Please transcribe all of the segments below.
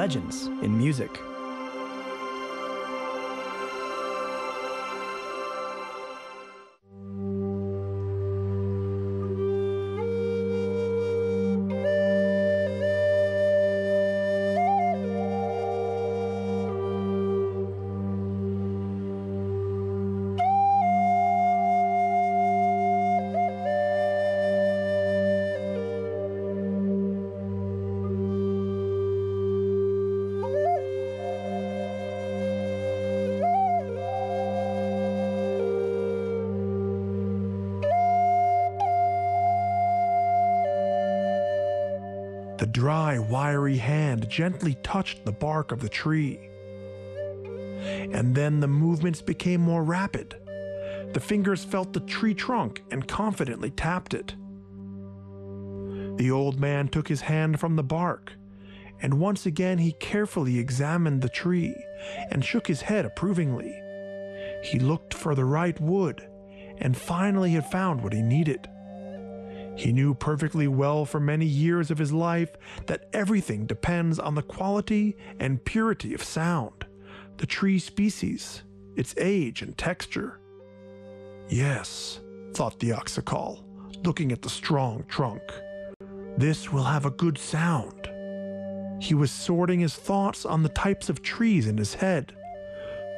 legends in music. The dry, wiry hand gently touched the bark of the tree. And then the movements became more rapid. The fingers felt the tree trunk and confidently tapped it. The old man took his hand from the bark, and once again he carefully examined the tree and shook his head approvingly. He looked for the right wood, and finally had found what he needed. He knew perfectly well for many years of his life that everything depends on the quality and purity of sound, the tree species, its age and texture. Yes, thought the oxacal, looking at the strong trunk. This will have a good sound. He was sorting his thoughts on the types of trees in his head.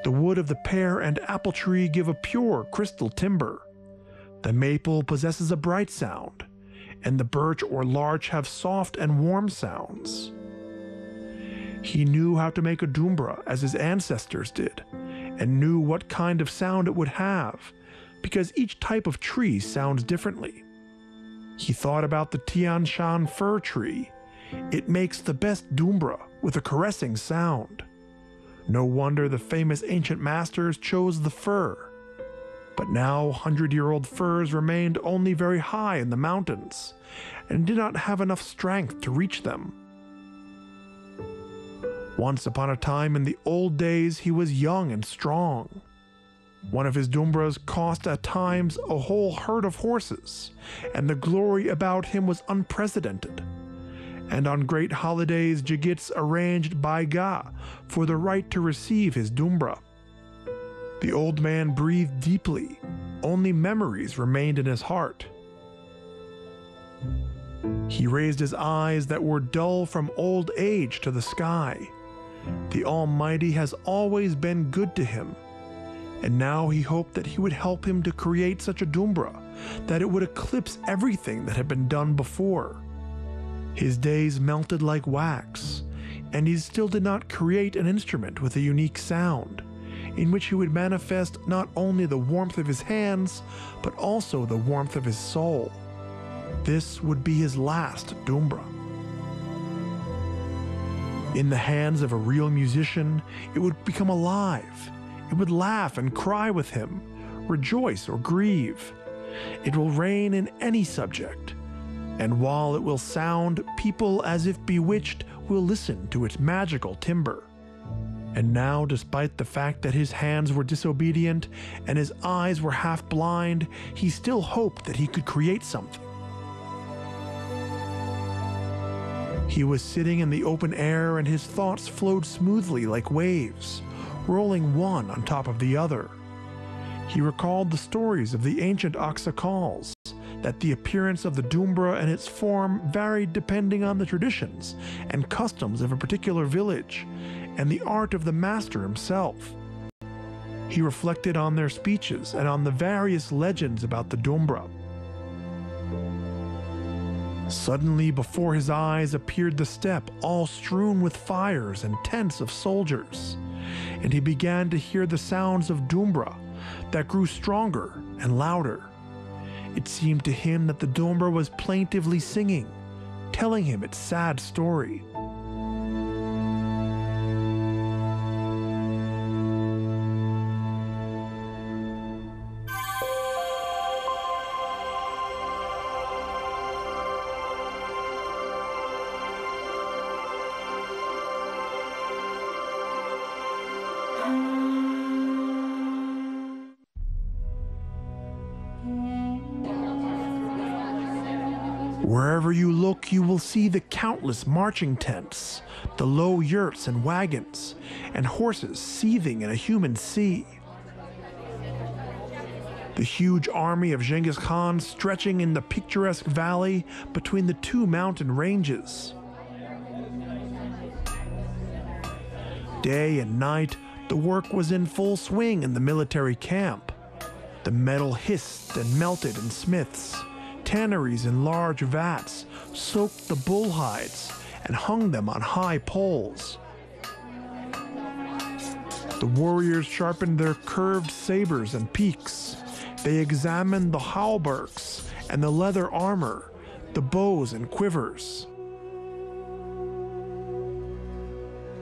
The wood of the pear and apple tree give a pure crystal timbre. The maple possesses a bright sound, and the birch or larch have soft and warm sounds. He knew how to make a dumbra as his ancestors did, and knew what kind of sound it would have, because each type of tree sounds differently. He thought about the Tian Shan fir tree. It makes the best dumbra with a caressing sound. No wonder the famous ancient masters chose the fir. But now 100-year-old firs remained only very high in the mountains and did not have enough strength to reach them. Once upon a time in the old days he was young and strong. One of his dumbras cost at times a whole herd of horses, and the glory about him was unprecedented. And on great holidays Jigits arranged Baiga for the right to receive his dumbra. The old man breathed deeply. Only memories remained in his heart. He raised his eyes that were dull from old age to the sky. The Almighty has always been good to him, and now he hoped that he would help him to create such a dumbra that it would eclipse everything that had been done before. His days melted like wax, and he still did not create an instrument with a unique sound, in which he would manifest not only the warmth of his hands, but also the warmth of his soul. This would be his last dumbra. In the hands of a real musician, it would become alive. It would laugh and cry with him, rejoice or grieve. It will reign in any subject, and while it will sound, people as if bewitched will listen to its magical timbre. And now, despite the fact that his hands were disobedient and his eyes were half blind, he still hoped that he could create something. He was sitting in the open air and his thoughts flowed smoothly like waves, rolling one on top of the other. He recalled the stories of the ancient oxacals, that the appearance of the dumbra and its form varied depending on the traditions and customs of a particular village, and the art of the master himself. He reflected on their speeches and on the various legends about the dumbra. Suddenly before his eyes appeared the steppe all strewn with fires and tents of soldiers, and he began to hear the sounds of dumbra that grew stronger and louder. It seemed to him that the dumbra was plaintively singing, telling him its sad story. Wherever you look, you will see the countless marching tents, the low yurts and wagons, and horses seething in a human sea. The huge army of Genghis Khan stretching in the picturesque valley between the two mountain ranges. Day and night, the work was in full swing in the military camp. The metal hissed and melted in smiths. Tanneries in large vats soaked the bull hides and hung them on high poles. The warriors sharpened their curved sabers and peaks. They examined the hauberks and the leather armor, the bows and quivers.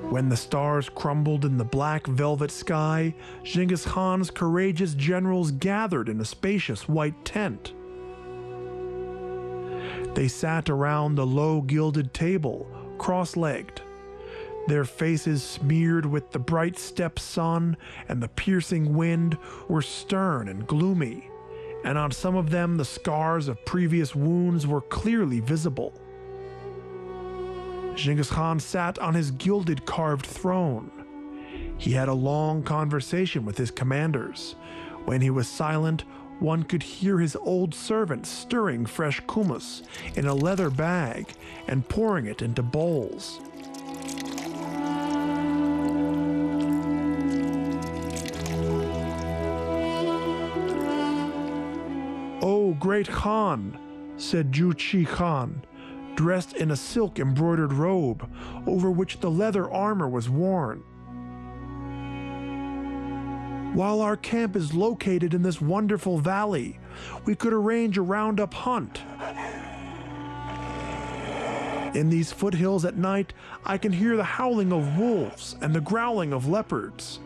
When the stars crumbled in the black velvet sky, Genghis Khan's courageous generals gathered in a spacious white tent. They sat around the low gilded table, cross-legged. Their faces smeared with the bright steppe sun and the piercing wind were stern and gloomy, and on some of them the scars of previous wounds were clearly visible. Genghis Khan sat on his gilded carved throne. He had a long conversation with his commanders. When he was silent, one could hear his old servant stirring fresh kummus in a leather bag and pouring it into bowls. "O great Khan," said Juchi Khan, dressed in a silk-embroidered robe over which the leather armor was worn. "While our camp is located in this wonderful valley, we could arrange a roundup hunt. In these foothills at night, I can hear the howling of wolves and the growling of leopards,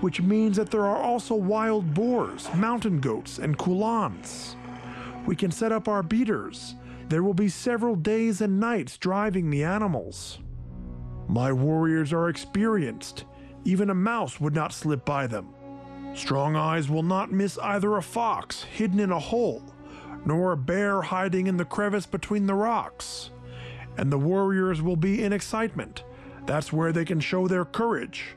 which means that there are also wild boars, mountain goats, and kulans. We can set up our beaters. There will be several days and nights driving the animals. My warriors are experienced. Even a mouse would not slip by them. Strong Eyes will not miss either a fox hidden in a hole, nor a bear hiding in the crevice between the rocks. And the warriors will be in excitement. That's where they can show their courage."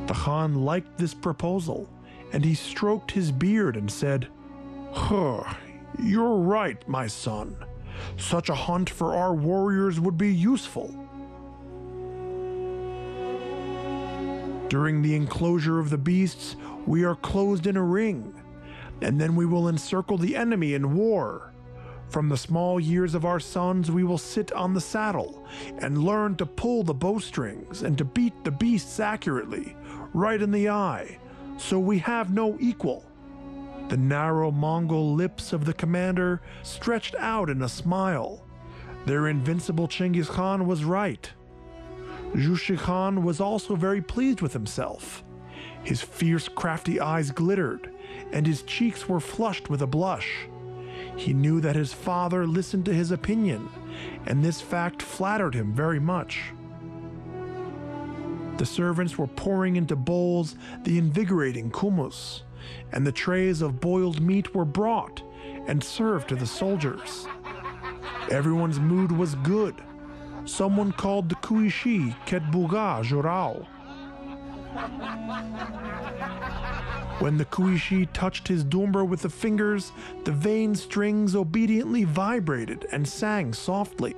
The Khan liked this proposal, and he stroked his beard and said, "Huh, you're right, my son. Such a hunt for our warriors would be useful." "During the enclosure of the beasts, we are closed in a ring, and then we will encircle the enemy in war. From the small years of our sons, we will sit on the saddle and learn to pull the bowstrings and to beat the beasts accurately, right in the eye, so we have no equal." The narrow Mongol lips of the commander stretched out in a smile. Their invincible Genghis Khan was right. Jushi Khan was also very pleased with himself. His fierce, crafty eyes glittered, and his cheeks were flushed with a blush. He knew that his father listened to his opinion, and this fact flattered him very much. The servants were pouring into bowls the invigorating kummus, and the trays of boiled meat were brought and served to the soldiers. Everyone's mood was good. Someone called the kuishi Ketbuga Jorao. When the kuishi touched his dumbar with the fingers, the veined strings obediently vibrated and sang softly.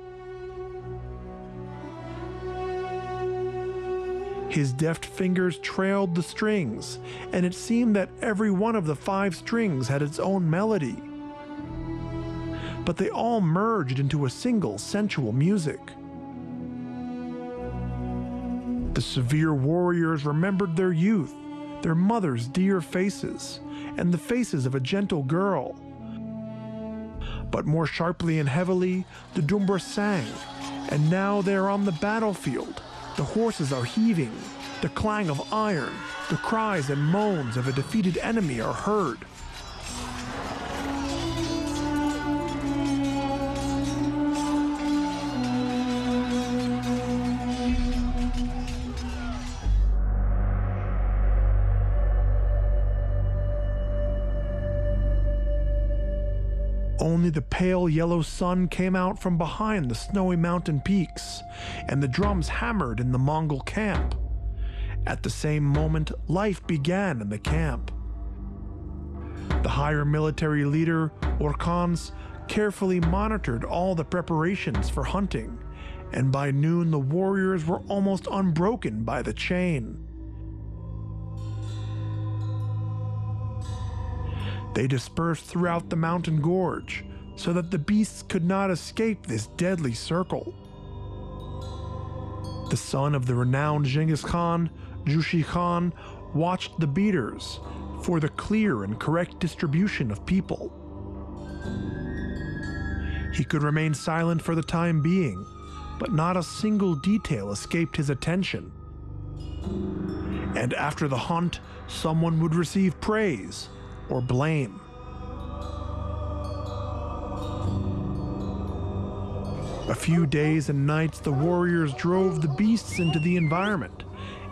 His deft fingers trailed the strings, and it seemed that every one of the 5 strings had its own melody. But they all merged into a single sensual music. The severe warriors remembered their youth, their mother's dear faces, and the faces of a gentle girl. But more sharply and heavily, the dumbar sang, and now they are on the battlefield. The horses are heaving, the clang of iron, the cries and moans of a defeated enemy are heard. Only the pale yellow sun came out from behind the snowy mountain peaks, and the drums hammered in the Mongol camp. At the same moment, life began in the camp. The higher military leader, Orkhans, carefully monitored all the preparations for hunting, and by noon the warriors were almost unbroken by the chain. They dispersed throughout the mountain gorge so that the beasts could not escape this deadly circle. The son of the renowned Genghis Khan, Jushi Khan, watched the beaters for the clear and correct distribution of people. He could remain silent for the time being, but not a single detail escaped his attention. And after the hunt, someone would receive praise or blame. A few days and nights the warriors drove the beasts into the environment,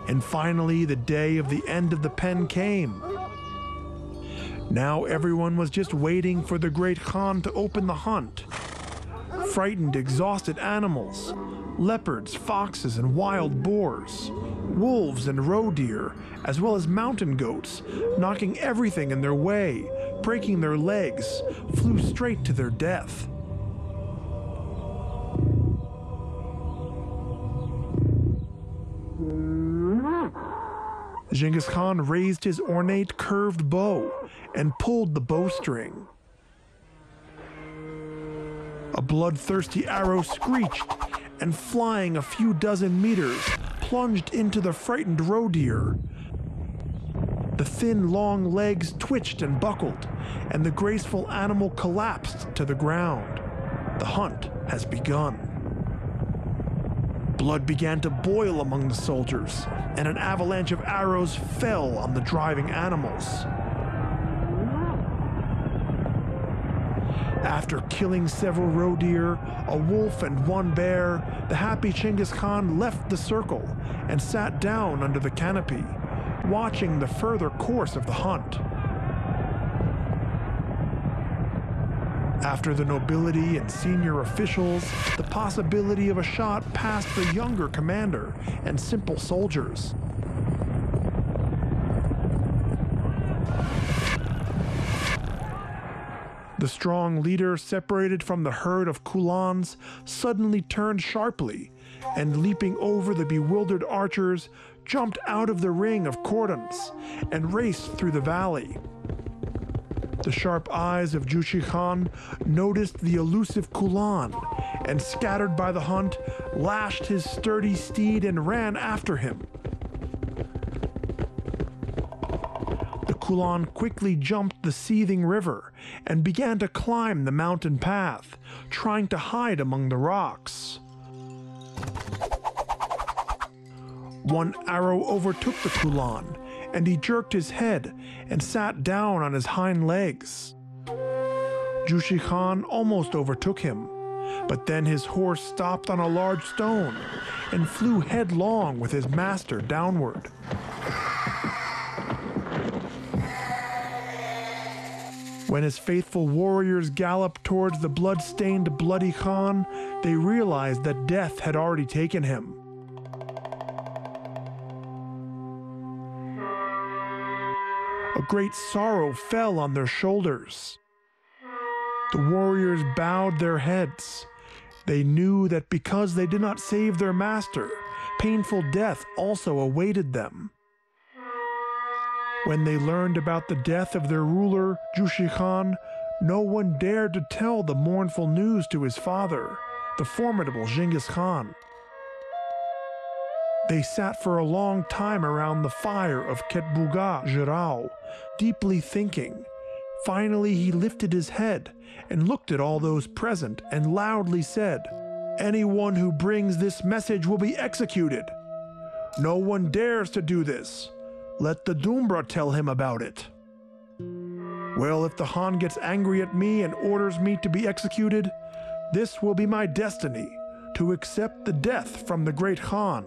and finally the day of the end of the pen came. Now everyone was just waiting for the great Khan to open the hunt. Frightened, exhausted animals, leopards, foxes, and wild boars, wolves and roe deer, as well as mountain goats, knocking everything in their way, breaking their legs, flew straight to their death. Genghis Khan raised his ornate curved bow and pulled the bowstring. A bloodthirsty arrow screeched and, flying a few dozen meters, plunged into the frightened roe deer. The thin, long legs twitched and buckled, and the graceful animal collapsed to the ground. The hunt has begun. Blood began to boil among the soldiers, and an avalanche of arrows fell on the driving animals. After killing several roe deer, a wolf, and one bear, the happy Genghis Khan left the circle and sat down under the canopy, watching the further course of the hunt. After the nobility and senior officials, the possibility of a shot passed the younger commander and simple soldiers. The strong leader, separated from the herd of Kulans, suddenly turned sharply and, leaping over the bewildered archers, jumped out of the ring of cordons and raced through the valley. The sharp eyes of Jushi Khan noticed the elusive Kulan and, scattered by the hunt, lashed his sturdy steed and ran after him. The Kulan quickly jumped the seething river and began to climb the mountain path, trying to hide among the rocks. One arrow overtook the Kulan, and he jerked his head and sat down on his hind legs. Jushi Khan almost overtook him, but then his horse stopped on a large stone and flew headlong with his master downward. When his faithful warriors galloped towards the blood-stained bloody Khan, they realized that death had already taken him. A great sorrow fell on their shoulders. The warriors bowed their heads. They knew that because they did not save their master, painful death also awaited them. When they learned about the death of their ruler, Jushi Khan, no one dared to tell the mournful news to his father, the formidable Genghis Khan. They sat for a long time around the fire of Ketbuga Jirao, deeply thinking. Finally, he lifted his head and looked at all those present and loudly said, "Anyone who brings this message will be executed. No one dares to do this. Let the Dumbra tell him about it." Well, if the Khan gets angry at me and orders me to be executed, this will be my destiny, to accept the death from the great Khan.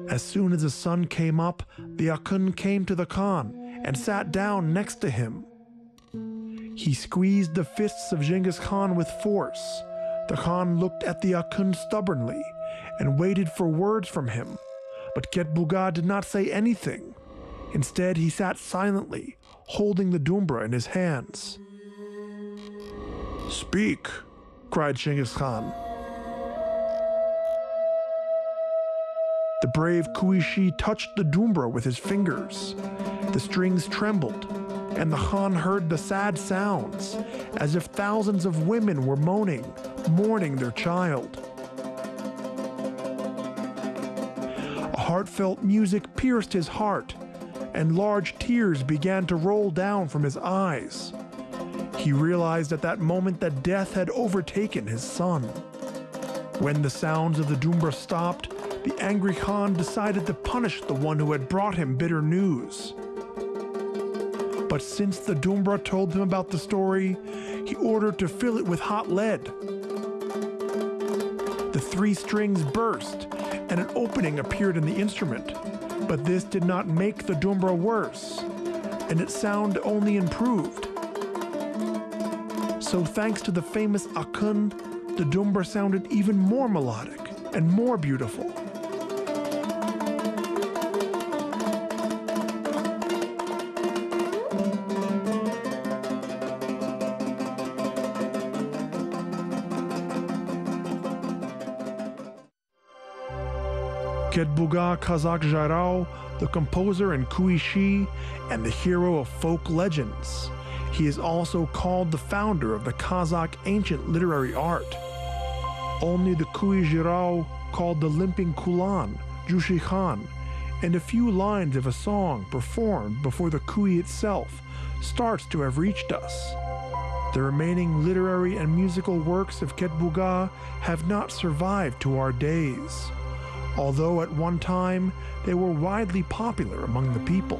As soon as the sun came up, the Akhund came to the Khan and sat down next to him. He squeezed the fists of Genghis Khan with force. The Khan looked at the Akun stubbornly and waited for words from him, but Ketbuga did not say anything. Instead, he sat silently, holding the Dumbra in his hands. "Speak," cried Genghis Khan. The brave Kuishi touched the Dumbra with his fingers. The strings trembled, and the Khan heard the sad sounds, as if thousands of women were mourning their child. A heartfelt music pierced his heart, and large tears began to roll down from his eyes. He realized at that moment that death had overtaken his son. When the sounds of the Dumbra stopped, the angry Khan decided to punish the one who had brought him bitter news. But since the Dumbra told him about the story, he ordered to fill it with hot lead. The 3 strings burst, and an opening appeared in the instrument, but this did not make the Dumbra worse, and its sound only improved. So thanks to the famous Akun, the Dumbra sounded even more melodic and more beautiful. Ketbuga Kazakh Jarau, the composer and Kuishi, and the hero of folk legends. He is also called the founder of the Kazakh ancient literary art. Only the Kui Jirao, called the Limping Kulan, Jushi Khan, and a few lines of a song performed before the Kui itself starts to have reached us. The remaining literary and musical works of Ketbuga have not survived to our days, although at one time they were widely popular among the people.